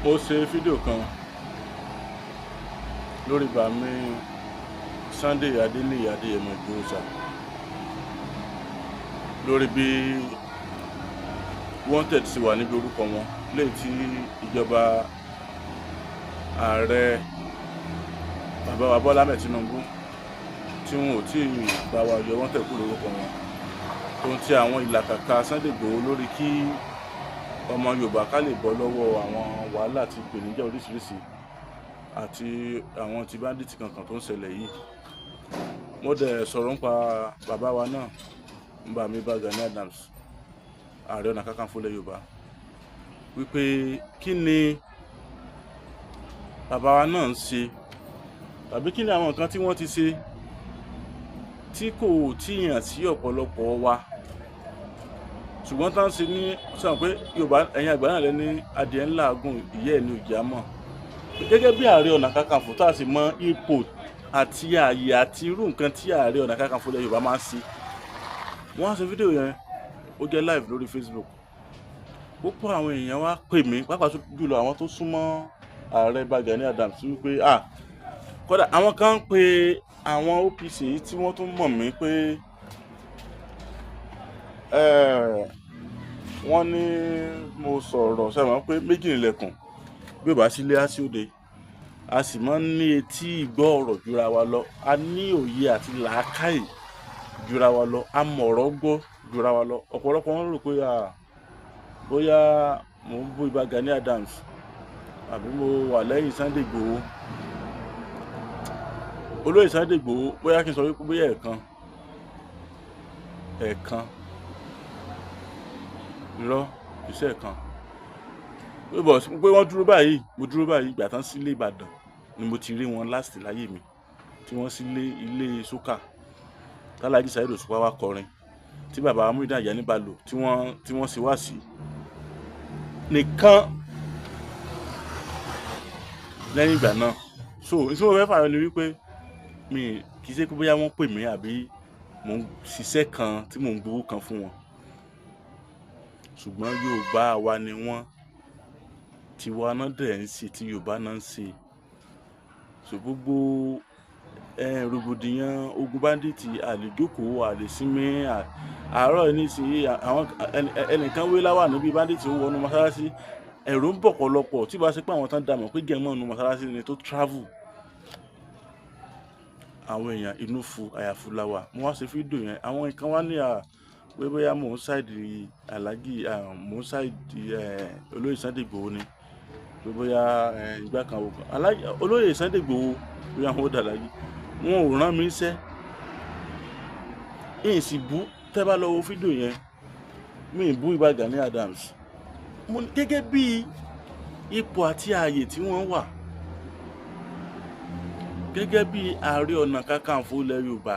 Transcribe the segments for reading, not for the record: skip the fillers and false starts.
mo ṣe fídíò kan lórí Bàmí Sunday Adéníyì Adéyẹmọ Ìgbòho Òòṣà lórí bí wanted sì wà níbi orúkọ wọn lẹ́yìn tí ìjọba ààrẹ bàbá wa Bọ́lá Ahmed Tinubu tí wọn ò tí ì bá wa yọ wanted kúrò lórúkọ wọn tó ń ti àwọn ìlàkàkà Sunday Ìgbòho lórí kí ọmọ Yorùbá ká lè bọ́ lọ́wọ́ àwọn wàhálà àti ìpèníjà oríṣiríṣi àti àwọn ti báńdíìtì kankan tó ń ṣẹlẹ̀ yìí. Mo dẹ̀ sọ̀rọ̀ nípa bàbá wa náà Bàmí Gani Adams, Ààrẹ Ọ̀nà Kakanfò ilẹ̀ Yorùbá, wípé kí ni bàbá wa náà ń ṣe tàbí kí ni àwọn nǹkan tí wọ́n ti ṣe tí kò tí hàn sí ọ̀pọ̀lọpọ̀ wa, ṣùgbọ́n tá ń ṣe ní sàn pé Yorùbá ẹ̀yin àgbà náà lẹ́ni adìẹ ńlá agùn ìyẹ́ ẹ̀ ní òjì àmọ́ gẹ́gẹ́ bí Ààrẹ Ọ̀nà Kakanfò tá a sì mọ ipò àti ààyè àti irú nǹkan tí Ààrẹ Ọ̀nà Kakanfò ilẹ̀ Yorùbá máa ń ṣe. Wọ́n á ṣe fídíò yẹn ó jẹ́ live lórí Facebook. Púpọ̀ àwọn èèyàn wá pè mí pàápàá jùlọ àwọn tó súnmọ́ Ààrẹ Gani Adams wípé kódà àwọn kan ń pe àwọn OPC tí wọ́n tún mọ̀ mí pé wọ́n ní mo sọ̀rọ̀ sẹ́wọ̀n pé méjì nílẹ̀kùn bí ó bá sílé á sí òde, a sì máa ń ní etí ìgbọ́ ọ̀rọ̀ jura wa lọ, a ní òye àti làákàyè jura wa lọ, a mọ̀rọ̀ gbọ́ jura wa lọ. Ọ̀pọ̀lọpọ̀ wọn rò pé bóyá mò ń bú Gani Adams àbí mo wà lẹ́yìn Sunday Ìgbòho. Olóyè Sunday Ìgbòho bóyá kí n sọ wípé bóyá ẹ̀ẹ̀kan irọ́ iṣẹ́ ẹ̀ẹ̀kan pé wọ́n dúró báyìí, mo dúró báyìí ìgbà tán sílé Ìbàdàn ni mo ti rí wọn last láyé mi, tí wọ́n sílé ilé sókà tálájì Saheed Òṣùpá wá kọrin tí bàbá wa Muyideen Ajani Bello tí wọ́n sì wá sí nìkan lẹ́yìn ìgbà náà. So tí mo fẹ́ fààyàn ni wípé mi kì í ṣe pé bóyá wọ́n pè mí àbí mò ń ṣiṣẹ́ kan tí mò ń gbowó kan fún wọn, ṣùgbọ́n Yorùbá wa ni wọ́n, tiwa náà dẹ̀ ń ṣe tí Yorùbá náà ń ṣe. So gbogbo rògbòdìyàn ogun báńdíìtì àlèjókòó àlèsínmi àárọ̀ ní sí àwọn ẹnìkan wé láwà níbi báńdíìtì ó wọnú mọ́sálásí, ẹ̀rù ń bọ̀ pọ̀lọpọ̀ tí bá ṣe pé àwọn tán dàmọ̀ pé gẹ̀mọ́ nu mọ́sálásí ni tó travel. Àwọn èèyàn inú fu àyàfu láwà. Mo wá ṣe fídíò yẹn, àwọn nǹkan wá ní pé bóyá mò ń ṣáìdì Alhaji mò ń ṣáìdì olóyè Sunday Ìgbòho ni, pé bóyá ìgbà kan olóyè Sunday Ìgbòho bóyá wọn ó dà láyé, wọn ò rán mi iṣẹ́ ìyìn sì bú. Tẹ́ bá lọ wo fídíò yẹn mi ì bú Gani Adams gẹ́gẹ́ bí ipò àti ààyè tí wọ́n wà gẹ́gẹ́ bí Ààrẹ Ọ̀nà Kakanfò ilẹ̀ Yorùbá.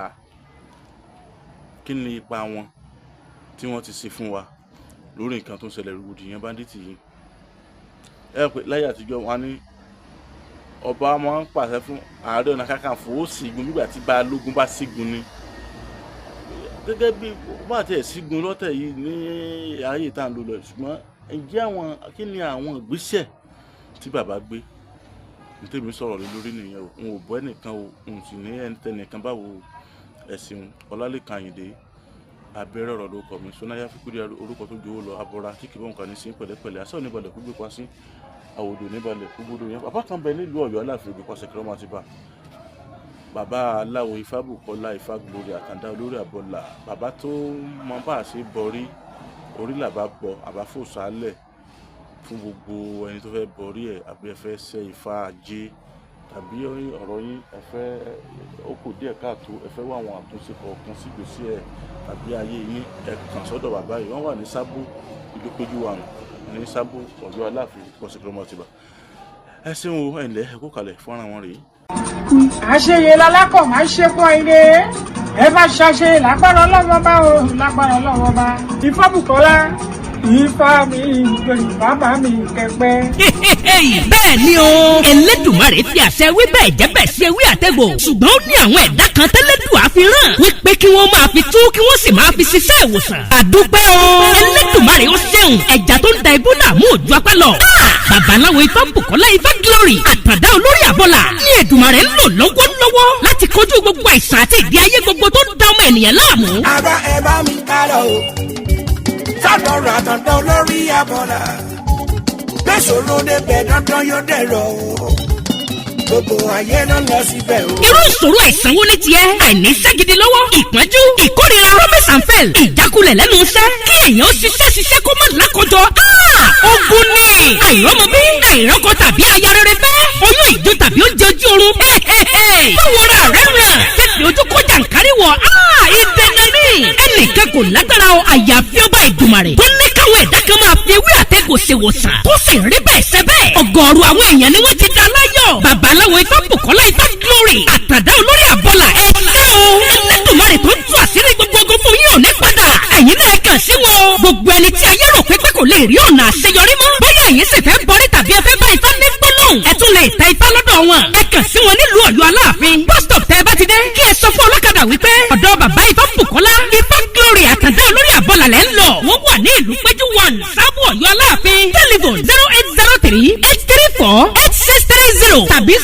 Kí ni ipa wọn tí wọ́n ti ṣe fún wa lórí nǹkan tó ń ṣẹlẹ̀ rògbòdìyàn báńdíìtì yìí? Ẹ pé láyé àtijọ́ wọn ní ọba máa ń pàṣẹ fún Ààrẹ Ọ̀nà Kakanfò ó sígun nígbà tí Balógun bá sígun ni. Gẹ́gẹ́ bí bá àti ẹ̀ sígun lọ́tẹ̀ yìí ní ayé tá à ń lò lọ, ṣùgbọ́n ǹjẹ́ kí ni àwọn ìgbésẹ̀ tí bàbá gbé? Nítorí mi sọ̀rọ̀ lé lórí nìyẹn o, n ò bọ́ ẹnìkan o, n sì ní ẹnìkan báwo ẹ̀sìn Ọlálékan Àyìndé abẹ́rẹ́ ọ̀rọ̀ lórúkọ mi, Sọ́náyà Fíkúdí orúkọ tó jowó lọ abọ́ra tí kì í bọ́ nǹkan ní sí pẹ̀lẹ́pẹ̀lẹ́, àṣà oníbalẹ̀ kó gbé pa sí àwòdò níbalẹ̀ kó gbódò yẹn. Bàbá kan bẹ nílùú Ọ̀yọ́ Aláàfin ògbé pàṣẹ kí wọ́n máa ti bá bàbá aláwo Ifábùkọ́lá Ifáglórí Àkàndá olórí àbọ̀là, bàbá tó mọ bá a ṣe bọrí orí làbá bọ àbáfò sálẹ̀ fún gbogbo ẹni tó fẹ́ bọrí ẹ̀ àbí ẹ fẹ́ ṣe Ifá ajé tàbí ọ̀rọ̀ yín ẹ fẹ́ ó kù díẹ̀ káàtó ẹ fẹ́ wá àwọn àtúnṣe kọ̀ọ̀kan sí ìgbésí ẹ̀ tàbí ayé yín ẹ kàn sọ́dọ̀ bàbá yìí. Wọ́n wà ní Sábó ìlú péjú wa ní Sábó Ọ̀yọ́ Aláàfin pọ̀sẹ̀ kí wọ́n máa ti bá. Ẹ ṣeun o, ẹ̀ǹlẹ́ ẹ kó kalẹ̀ fọ́nrán wọn rèé. Àṣeyẹ lálákọ̀ máa ń ṣe pọ̀ ilé ẹ bá ṣàṣe lágbára Ọlọ́run bá o lágbára Ọlọ́run bá Ifábùkọ́lá Ifá mi ìjòyè bàbá mi kẹpẹ́. Bẹ́ẹ̀ ni o Elédùmarè fi àṣẹ wí bẹ́ẹ̀ jẹ́ bẹ́ẹ̀ ṣe wí àtẹ̀gbò ṣùgbọ́n ó ní àwọn ẹ̀dá kan tẹ́lẹ̀dùn àfihàn wípé kí wọ́n máa fi tú kí wọ́n sì máa fi ṣiṣẹ́ ìwòsàn. Àdúpẹ́ o Elédùmarè ó ṣeun ẹja tó ń da ibú làmú òjò apá lọ. Babaláwo Ifá Bùkọ́lá Ifá Glory àtàndá olórí àbọ̀là ní Èdùmarè ń lò lọ́wọ́lọ́wọ́ láti kojú gbogbo àìsàn àti ìdí ayé gbogbo tó ń da ọmọ ènìyàn láàmú. Àbá ẹ bá mi kálọ o sátọrọ àtàndá olórí àbọ̀là gbèsòro débẹ̀ dandan yóò dẹ̀rọ̀ o gbogbo ayé ló lọ síbẹ̀ o. Irú ìṣòro àìsàn wo ni tiẹ̀? Àìníṣẹ́ gidi lọ́wọ́, ìpọ́njú, ìkórira, promise and fail, ìjákulẹ̀ lẹ́nu iṣẹ́, kí èèyàn ṣiṣẹ́ kó má lákòjọ. Ogun ni àìrọ́mọbí, àìrọ́kọ tàbí aya rere fẹ́, oyún ìjó tàbí oúnjẹ ojú oorun. Báwo ra rẹ̀ ràn? Fífi ojú kó jàǹkárí wọ̀. Ìdènà ni ẹnìkan kò lágbára o àyàfi ọba Ìdùmarè tó ní káwọn ẹ̀dá kan máa fi ewé àtẹ̀gùn ṣèwòsàn tó sì rí bẹ́ẹ̀ ṣe bẹ́ẹ̀. Ọ̀gọ̀ọ̀rọ̀ àwọn èèyàn ni wọ́n ti dá láyọ̀. Babaláwo Ifá Bùkọ́lá Ifá Glory àtàndá olórí àbọ̀là ẹ ṣé o. Elédùmarè tó ń tú àṣírí gbogbo ogun fún yín ò ní padà. Ẹ̀yin náà kàn sí wọn. Gbogbo ẹni tí ayé rò pé kò lè rí ọ̀nà àṣeyọrí mọ́. Bóyá ẹ̀yin sì fẹ́ bọrí tàbí ẹ fẹ́ bá Ifá ní gbólóhùn. Ẹ tún lè ta Ifá lọ́dọ̀ wọn. Ẹ kàn sí wọn nílùú Ọ̀yọ́ Aláàfin. Bus stop tẹ́ ẹ bá ti dé. Kí ẹ sọ fún ọlọ́kadà wípé ọ̀dọ̀ bàbá Ifá Bùkọ́lá Ifá Glory àtàndá olórí àbọ̀là lẹ́ ń lọ. Wọ́n wà ní ìlú Péjú 1 Sábò Ọ̀yọ́ Aláàfin. Telephone 0803-834-8630 tàbí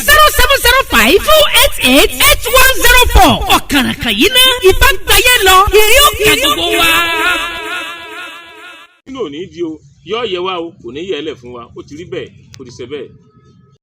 0705-288-8104. Ọ̀kàràkà yìí ná Ifá gbáyé lọ. Ìrí òkè gbogbo wa. Kí ló ní di o? Yọ́ yẹ wá o, kò ní yẹ ẹ lẹ̀ fún wa, ó ti rí bẹ́ẹ̀, ó ti ṣe bẹ́ẹ̀.